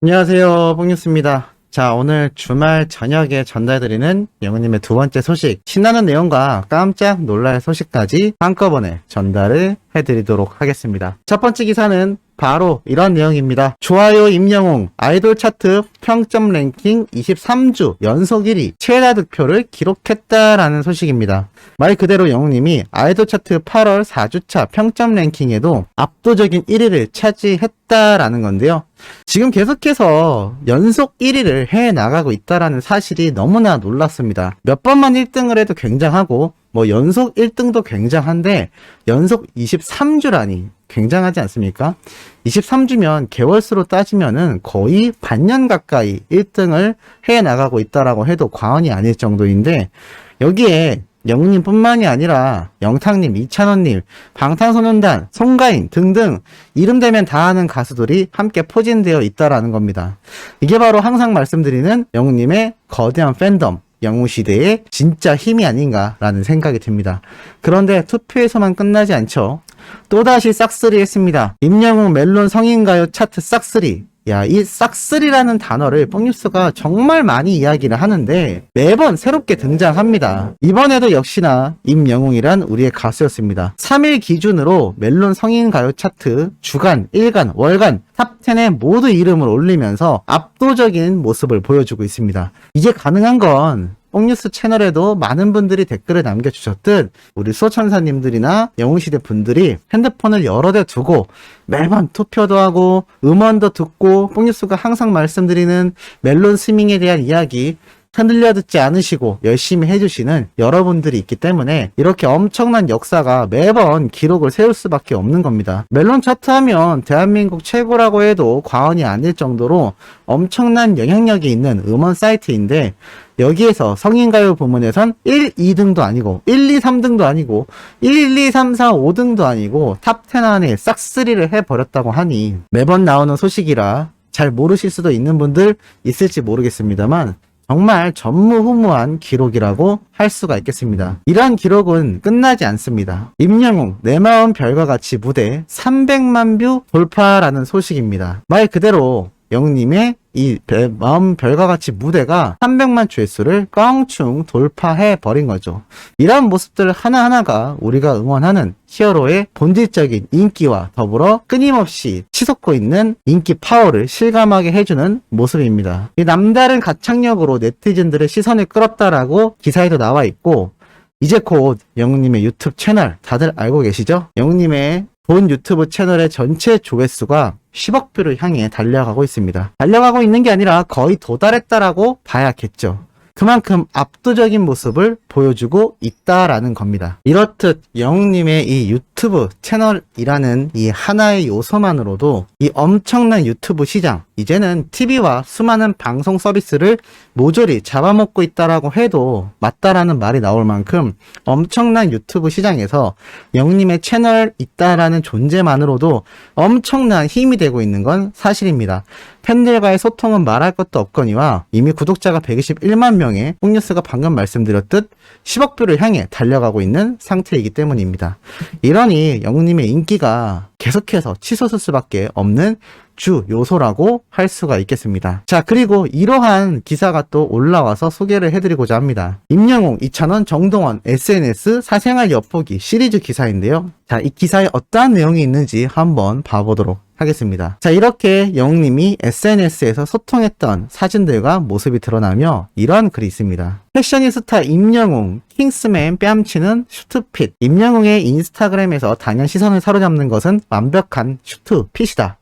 안녕하세요, 뽕뉴스입니다. 자, 오늘 주말 저녁에 전달드리는 영우님의 두 번째 소식, 신나는 내용과 깜짝 놀랄 소식까지 한꺼번에 전달을 해드리도록 하겠습니다. 첫 번째 기사는 바로 이런 내용입니다. 좋아요 임영웅 아이돌 차트 평점 랭킹 23주 연속 1위 최다 득표를 기록했다라는 소식입니다. 말 그대로 영웅님이 아이돌 차트 8월 4주차 평점 랭킹에도 압도적인 1위를 차지했다라는 건데요. 지금 계속해서 연속 1위를 해 나가고 있다라는 사실이 너무나 놀랐습니다. 몇 번만 1등을 해도 굉장하고 연속 1등도 굉장한데 연속 23주라니 굉장하지 않습니까? 23주면 개월수로 따지면은 거의 반년 가까이 1등을 해 나가고 있다라고 해도 과언이 아닐 정도인데, 여기에 영웅님 뿐만이 아니라 영탁님, 이찬원님, 방탄소년단, 송가인 등등 이름 대면 다 아는 가수들이 함께 포진되어 있다라는 겁니다. 이게 바로 항상 말씀드리는 영웅님의 거대한 팬덤, 영웅시대의 진짜 힘이 아닌가라는 생각이 듭니다. 그런데 투표에서만 끝나지 않죠. 또다시 싹쓸이 했습니다. 임영웅 멜론 성인가요 차트 싹쓸이. 야, 이 싹쓸이라는 단어를 뽕뉴스가 정말 많이 이야기를 하는데 매번 새롭게 등장합니다. 이번에도 역시나 임영웅이란 우리의 가수였습니다. 3일 기준으로 멜론 성인가요 차트 주간, 일간, 월간 탑10에 모두 이름을 올리면서 압도적인 모습을 보여주고 있습니다. 이게 가능한 건 뽕뉴스 채널에도 많은 분들이 댓글을 남겨주셨듯 우리 수호천사님들이나 영웅시대 분들이 핸드폰을 여러 대 두고 매번 투표도 하고 음원도 듣고 뽕뉴스가 항상 말씀드리는 멜론 스밍에 대한 이야기 흔들려 듣지 않으시고 열심히 해주시는 여러분들이 있기 때문에 이렇게 엄청난 역사가 매번 기록을 세울 수밖에 없는 겁니다. 멜론 차트 하면 대한민국 최고라고 해도 과언이 아닐 정도로 엄청난 영향력이 있는 음원 사이트인데, 여기에서 성인가요 부문에선 1, 2등도 아니고 1, 2, 3등도 아니고 1, 2, 3, 4, 5등도 아니고 탑10 안에 싹쓸이를 해버렸다고 하니 매번 나오는 소식이라 잘 모르실 수도 있는 분들 있을지 모르겠습니다만 정말 전무후무한 기록이라고 할 수가 있겠습니다. 이러한 기록은 끝나지 않습니다. 임영웅 내 마음 별과 같이 무대 300만 뷰 돌파라는 소식입니다. 말 그대로 영웅님의 이 마음 별과 같이 무대가 300만 조회수를 껑충 돌파해 버린 거죠. 이러한 모습들 하나하나가 우리가 응원하는 히어로의 본질적인 인기와 더불어 끊임없이 치솟고 있는 인기 파워를 실감하게 해주는 모습입니다. 이 남다른 가창력으로 네티즌들의 시선을 끌었다라고 기사에도 나와 있고, 이제 곧 영웅님의 유튜브 채널 다들 알고 계시죠? 영웅님의 본 유튜브 채널의 전체 조회수가 10억 뷰를 향해 달려가고 있습니다. 달려가고 있는 게 아니라 거의 도달했다라고 봐야겠죠. 그만큼 압도적인 모습을 보여주고 있다라는 겁니다. 이렇듯 영웅님의 이 유튜브 채널이라는 이 하나의 요소만으로도 이 엄청난 유튜브 시장, 이제는 TV와 수많은 방송 서비스를 모조리 잡아먹고 있다라고 해도 맞다라는 말이 나올 만큼 엄청난 유튜브 시장에서 영웅님의 채널 있다라는 존재만으로도 엄청난 힘이 되고 있는 건 사실입니다. 팬들과의 소통은 말할 것도 없거니와 이미 구독자가 121만 명의 뽕뉴스가 방금 말씀드렸듯 10억 뷰를 향해 달려가고 있는 상태이기 때문입니다. 이러니 영웅님의 인기가 계속해서 치솟을 수밖에 없는 주 요소라고 할 수가 있겠습니다. 자, 그리고 이러한 기사가 또 올라와서 소개를 해드리고자 합니다. 임영웅, 이찬원, 정동원, SNS 사생활 엿보기 시리즈 기사인데요. 자, 이 기사에 어떠한 내용이 있는지 한번 봐보도록 하겠습니다. 자, 이렇게 영웅님이 SNS에서 소통했던 사진들과 모습이 드러나며 이러한 글이 있습니다. 패셔니스타 임영웅, 킹스맨 뺨치는 슈트핏. 임영웅의 인스타그램에서 단연 시선을 사로잡는 것은 완벽한 슈트핏이다.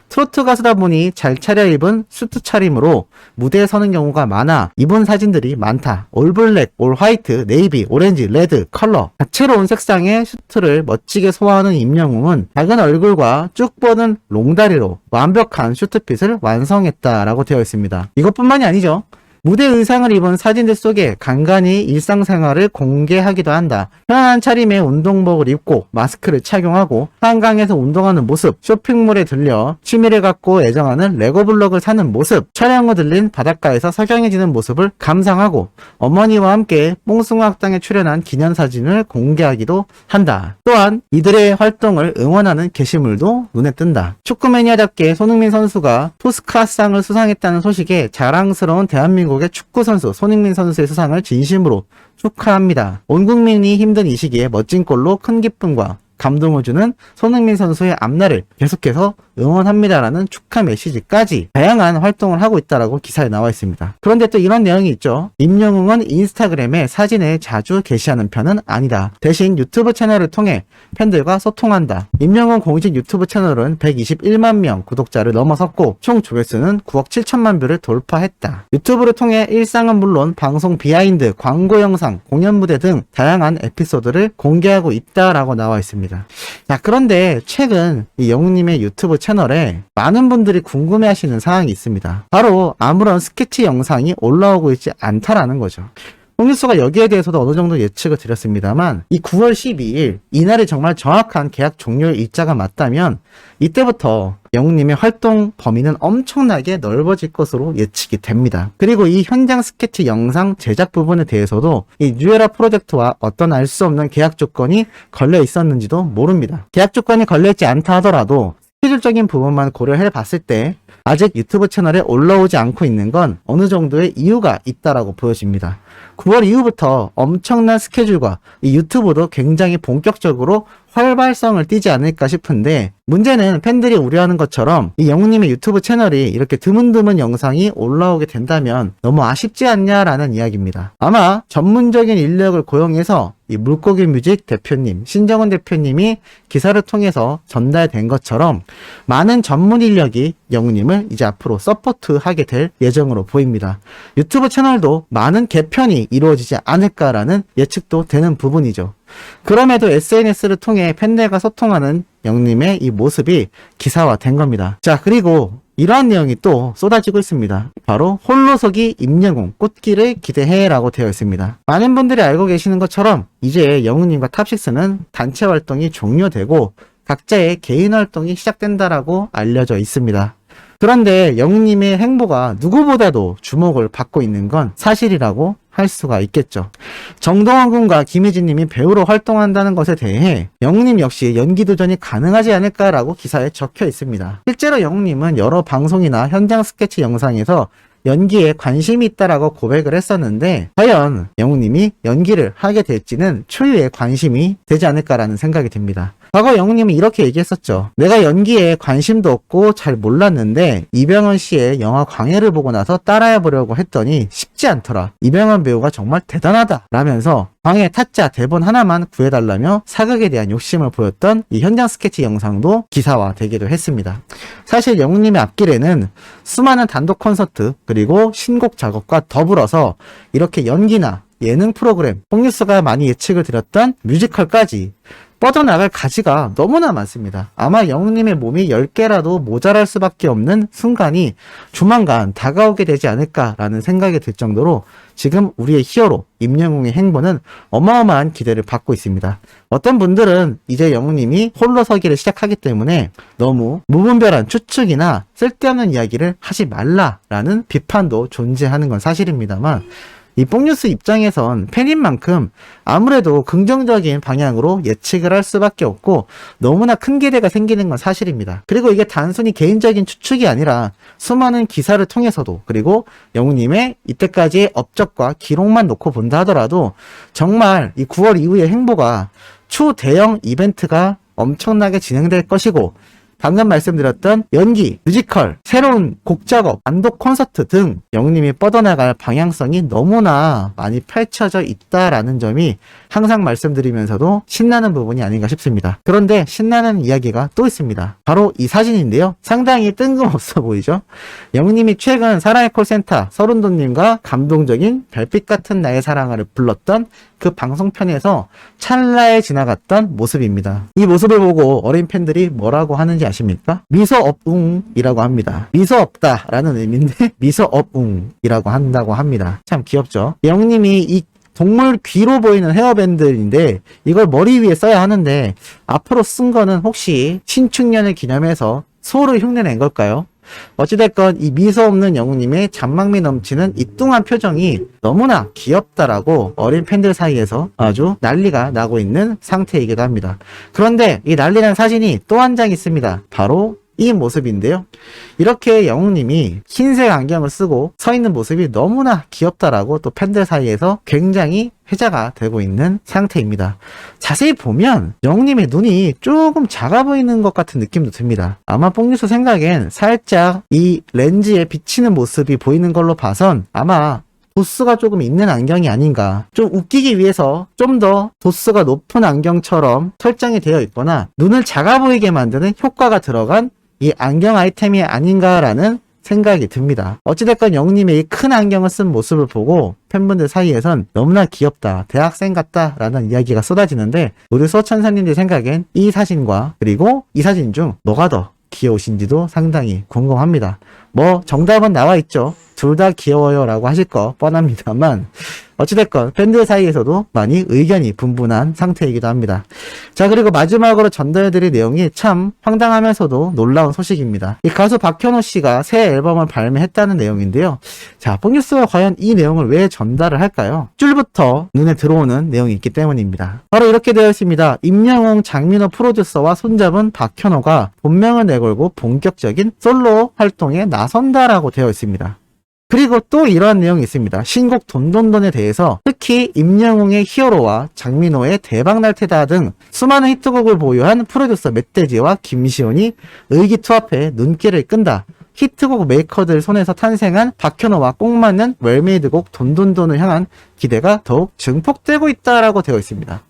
트로트 가수다 보니 잘 차려입은 수트 차림으로 무대에 서는 경우가 많아 입은 사진들이 많다. 올블랙, 올화이트, 네이비, 오렌지, 레드, 컬러 다채로운 색상의 슈트를 멋지게 소화하는 임영웅은 작은 얼굴과 쭉 뻗은 롱다리로 완벽한 슈트핏을 완성했다라고 되어 있습니다. 이것뿐만이 아니죠. 무대 의상을 입은 사진들 속에 간간히 일상생활을 공개하기도 한다. 편안한 차림의 운동복을 입고 마스크를 착용하고 한강에서 운동하는 모습, 쇼핑몰에 들려 취미를 갖고 애정하는 레고블럭을 사는 모습, 촬영 후 들린 바닷가에서 석양해지는 모습을 감상하고 어머니와 함께 뽕숭아학당에 출연한 기념사진을 공개하기도 한다. 또한 이들의 활동을 응원하는 게시물도 눈에 뜬다. 축구 매니아답게 손흥민 선수가 푸스카스상을 수상했다는 소식에 자랑스러운 대한민국의 축구선수 손흥민 선수의 수상을 진심으로 축하합니다. 온 국민이 힘든 이 시기에 멋진 골로 큰 기쁨과 감동을 주는 손흥민 선수의 앞날을 계속해서 응원합니다라는 축하 메시지까지 다양한 활동을 하고 있다라고 기사에 나와 있습니다. 그런데 또 이런 내용이 있죠. 임영웅은 인스타그램에 사진을 자주 게시하는 편은 아니다. 대신 유튜브 채널을 통해 팬들과 소통한다. 임영웅 공식 유튜브 채널은 121만 명 구독자를 넘어섰고 총 조회수는 9억 7천만 뷰를 돌파했다. 유튜브를 통해 일상은 물론 방송 비하인드, 광고 영상, 공연 무대 등 다양한 에피소드를 공개하고 있다라고 나와 있습니다. 자, 그런데 최근 이 영웅님의 유튜브 채널에 많은 분들이 궁금해하시는 사항이 있습니다. 바로 아무런 스케치 영상이 올라오고 있지 않다라는 거죠. 홍뉴스가 여기에 대해서도 어느 정도 예측을 드렸습니다만 이 9월 12일 이날이 정말 정확한 계약 종료 일자가 맞다면 이때부터 영웅님의 활동 범위는 엄청나게 넓어질 것으로 예측이 됩니다. 그리고 이 현장 스케치 영상 제작 부분에 대해서도 이 뉴에라 프로젝트와 어떤 알 수 없는 계약 조건이 걸려 있었는지도 모릅니다. 계약 조건이 걸려있지 않다 하더라도 스케줄적인 부분만 고려해 봤을 때 아직 유튜브 채널에 올라오지 않고 있는 건 어느 정도의 이유가 있다라고 보여집니다. 9월 이후부터 엄청난 스케줄과 이 유튜브도 굉장히 본격적으로 활발성을 띠지 않을까 싶은데 문제는 팬들이 우려하는 것처럼 이 영웅님의 유튜브 채널이 이렇게 드문드문 영상이 올라오게 된다면 너무 아쉽지 않냐라는 이야기입니다. 아마 전문적인 인력을 고용해서 이 물고기 뮤직 대표님, 신정은 대표님이 기사를 통해서 전달된 것처럼 많은 전문 인력이 영웅님을 이제 앞으로 서포트하게 될 예정으로 보입니다. 유튜브 채널도 많은 개편이 이루어지지 않을까라는 예측도 되는 부분이죠. 그럼에도 SNS를 통해 팬들과 소통하는 영웅님의 이 모습이 기사화된 겁니다. 자, 그리고 이러한 내용이 또 쏟아지고 있습니다. 바로 홀로서기 임영웅 꽃길을 기대해 라고 되어 있습니다. 많은 분들이 알고 계시는 것처럼 이제 영웅님과 탑식스는 단체 활동이 종료되고 각자의 개인 활동이 시작된다라고 알려져 있습니다. 그런데 영웅님의 행보가 누구보다도 주목을 받고 있는 건 사실이라고 할 수가 있겠죠. 정동원 군과 김혜진 님이 배우로 활동한다는 것에 대해 영웅님 역시 연기 도전이 가능하지 않을까라고 기사에 적혀 있습니다. 실제로 영웅님은 여러 방송이나 현장 스케치 영상에서 연기에 관심이 있다라고 고백을 했었는데 과연 영웅님이 연기를 하게 될지는 초유의 관심이 되지 않을까라는 생각이 듭니다. 과거 영웅님은 이렇게 얘기했었죠. 내가 연기에 관심도 없고 잘 몰랐는데 이병헌 씨의 영화 광해를 보고 나서 따라해보려고 했더니 쉽지 않더라. 이병헌 배우가 정말 대단하다 라면서 광해 타짜 대본 하나만 구해달라며 사극에 대한 욕심을 보였던 이 현장 스케치 영상도 기사화되기도 했습니다. 사실 영웅님의 앞길에는 수많은 단독 콘서트 그리고 신곡 작업과 더불어서 이렇게 연기나 예능 프로그램, 홍뉴스가 많이 예측을 드렸던 뮤지컬까지 뻗어나갈 가지가 너무나 많습니다. 아마 영웅님의 몸이 10개라도 모자랄 수밖에 없는 순간이 조만간 다가오게 되지 않을까라는 생각이 들 정도로 지금 우리의 히어로 임영웅의 행보는 어마어마한 기대를 받고 있습니다. 어떤 분들은 이제 영웅님이 홀로 서기를 시작하기 때문에 너무 무분별한 추측이나 쓸데없는 이야기를 하지 말라라는 비판도 존재하는 건 사실입니다만 이 뽕뉴스 입장에선 팬인 만큼 아무래도 긍정적인 방향으로 예측을 할 수밖에 없고 너무나 큰 기대가 생기는 건 사실입니다. 그리고 이게 단순히 개인적인 추측이 아니라 수많은 기사를 통해서도 그리고 영웅님의 이때까지의 업적과 기록만 놓고 본다 하더라도 정말 이 9월 이후의 행보가 초대형 이벤트가 엄청나게 진행될 것이고 방금 말씀드렸던 연기, 뮤지컬, 새로운 곡 작업, 단독 콘서트 등 영웅님이 뻗어나갈 방향성이 너무나 많이 펼쳐져 있다라는 점이 항상 말씀드리면서도 신나는 부분이 아닌가 싶습니다. 그런데 신나는 이야기가 또 있습니다. 바로 이 사진인데요. 상당히 뜬금없어 보이죠? 영웅님이 최근 사랑의 콜센터 서른도님과 감동적인 별빛 같은 나의 사랑을 불렀던 그 방송편에서 찰나에 지나갔던 모습입니다. 이 모습을 보고 어린 팬들이 뭐라고 하는지 아십니까? 미소업웅이라고 합니다. 미소 없다라는 의미인데 미소업웅이라고 한다고 합니다. 참 귀엽죠? 영님이 이 동물 귀로 보이는 헤어밴드인데 이걸 머리 위에 써야 하는데 앞으로 쓴 거는 혹시 신축년을 기념해서 소를 흉내낸 걸까요? 어찌됐건 이 미소 없는 영웅님의 잔망미 넘치는 이 뚱한 표정이 너무나 귀엽다라고 어린 팬들 사이에서 아주 난리가 나고 있는 상태이기도 합니다. 그런데 이 난리난 사진이 또 한 장 있습니다. 바로 이 모습인데요. 이렇게 영웅님이 흰색 안경을 쓰고 서 있는 모습이 너무나 귀엽다라고 또 팬들 사이에서 굉장히 회자가 되고 있는 상태입니다. 자세히 보면 영웅님의 눈이 조금 작아 보이는 것 같은 느낌도 듭니다. 아마 뽕뉴스 생각엔 살짝 이 렌즈에 비치는 모습이 보이는 걸로 봐선 아마 도수가 조금 있는 안경이 아닌가. 좀 웃기기 위해서 좀 더 도수가 높은 안경처럼 설정이 되어 있거나 눈을 작아 보이게 만드는 효과가 들어간 이 안경 아이템이 아닌가라는 생각이 듭니다. 어찌됐건 영웅님의 이 큰 안경을 쓴 모습을 보고 팬분들 사이에선 너무나 귀엽다, 대학생 같다 라는 이야기가 쏟아지는데 우리 수호천사님들 생각엔 이 사진과 그리고 이 사진 중 뭐가 더 귀여우신지도 상당히 궁금합니다. 뭐 정답은 나와 있죠. 둘 다 귀여워요 라고 하실 거 뻔합니다만 어찌됐건 팬들 사이에서도 많이 의견이 분분한 상태이기도 합니다. 자, 그리고 마지막으로 전달해드릴 내용이 참 황당하면서도 놀라운 소식입니다. 이 가수 박현호 씨가 새 앨범을 발매했다는 내용인데요. 자, 뽕뉴스가 과연 이 내용을 왜 전달을 할까요? 줄부터 눈에 들어오는 내용이 있기 때문입니다. 바로 이렇게 되어 있습니다. 임영웅, 장민호 프로듀서와 손잡은 박현호가 본명을 내걸고 본격적인 솔로 활동에 나선다라고 되어 있습니다. 그리고 또 이러한 내용이 있습니다. 신곡 돈돈돈에 대해서 특히 임영웅의 히어로와 장민호의 대박날 테다 등 수많은 히트곡을 보유한 프로듀서 멧돼지와 김시온이 의기투합해 눈길을 끈다. 히트곡 메이커들 손에서 탄생한 박현호와 꼭 맞는 웰메이드곡 돈돈돈을 향한 기대가 더욱 증폭되고 있다라고 되어 있습니다.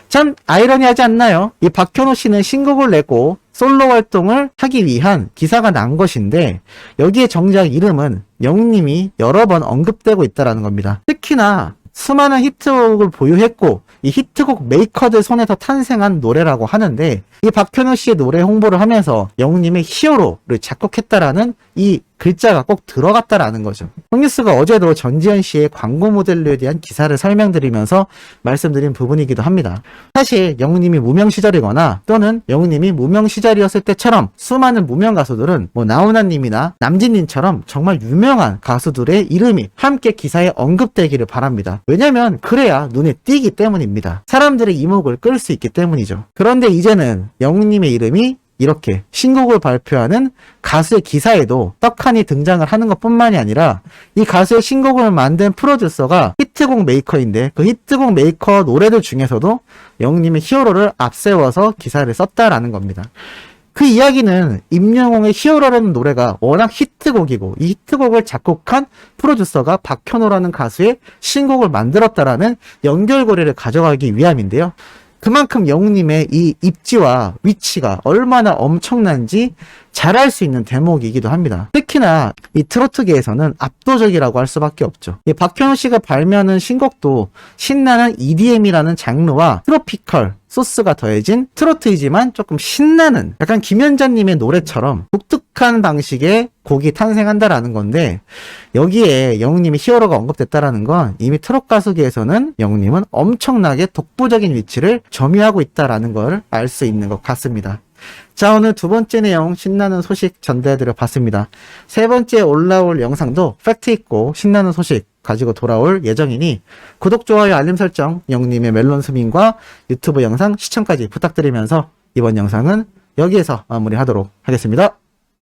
참 아이러니하지 않나요? 이 박현호 씨는 신곡을 내고 솔로 활동을 하기 위한 기사가 난 것인데 여기에 정작 이름은 영웅님이 여러 번 언급되고 있다는 겁니다. 특히나 수많은 히트곡을 보유했고 이 히트곡 메이커들 손에서 탄생한 노래라고 하는데 이 박현우 씨의 노래 홍보를 하면서 영웅님의 히어로를 작곡했다라는 이 글자가 꼭 들어갔다라는 거죠. 뽕뉴스가 어제도 전지현 씨의 광고 모델에 대한 기사를 설명드리면서 말씀드린 부분이기도 합니다. 사실 영웅님이 무명 시절이거나 또는 영웅님이 무명 시절이었을 때처럼 수많은 무명 가수들은 뭐 나훈아님이나 남진님처럼 정말 유명한 가수들의 이름이 함께 기사에 언급되기를 바랍니다. 왜냐면 그래야 눈에 띄기 때문입니다. 사람들의 이목을 끌 수 있기 때문이죠. 그런데 이제는 영웅님의 이름이 이렇게 신곡을 발표하는 가수의 기사에도 떡하니 등장을 하는 것뿐만이 아니라 이 가수의 신곡을 만든 프로듀서가 히트곡 메이커인데 그 히트곡 메이커 노래들 중에서도 영웅님의 히어로를 앞세워서 기사를 썼다라는 겁니다. 그 이야기는 임영웅의 히어로라는 노래가 워낙 히트곡이고 이 히트곡을 작곡한 프로듀서가 박현호라는 가수의 신곡을 만들었다라는 연결고리를 가져가기 위함인데요. 그만큼 영웅님의 이 입지와 위치가 얼마나 엄청난지 잘 알 수 있는 대목이기도 합니다. 특히나 이 트로트계에서는 압도적이라고 할 수밖에 없죠. 이 박현우 씨가 발매하는 신곡도 신나는 EDM이라는 장르와 트로피컬 소스가 더해진 트로트이지만 조금 신나는 약간 김연자님의 노래처럼 독특한 방식의 곡이 탄생한다라는 건데 여기에 영웅님의 히어로가 언급됐다라는 건 이미 트롯 가수계에서는 영웅님은 엄청나게 독보적인 위치를 점유하고 있다라는 걸 알 수 있는 것 같습니다. 자, 오늘 두 번째 내용 신나는 소식 전달해드려 봤습니다. 세 번째 올라올 영상도 팩트 있고 신나는 소식 가지고 돌아올 예정이니 구독, 좋아요, 알림 설정, 영님의 멜론 스밍과 유튜브 영상 시청까지 부탁드리면서 이번 영상은 여기에서 마무리하도록 하겠습니다.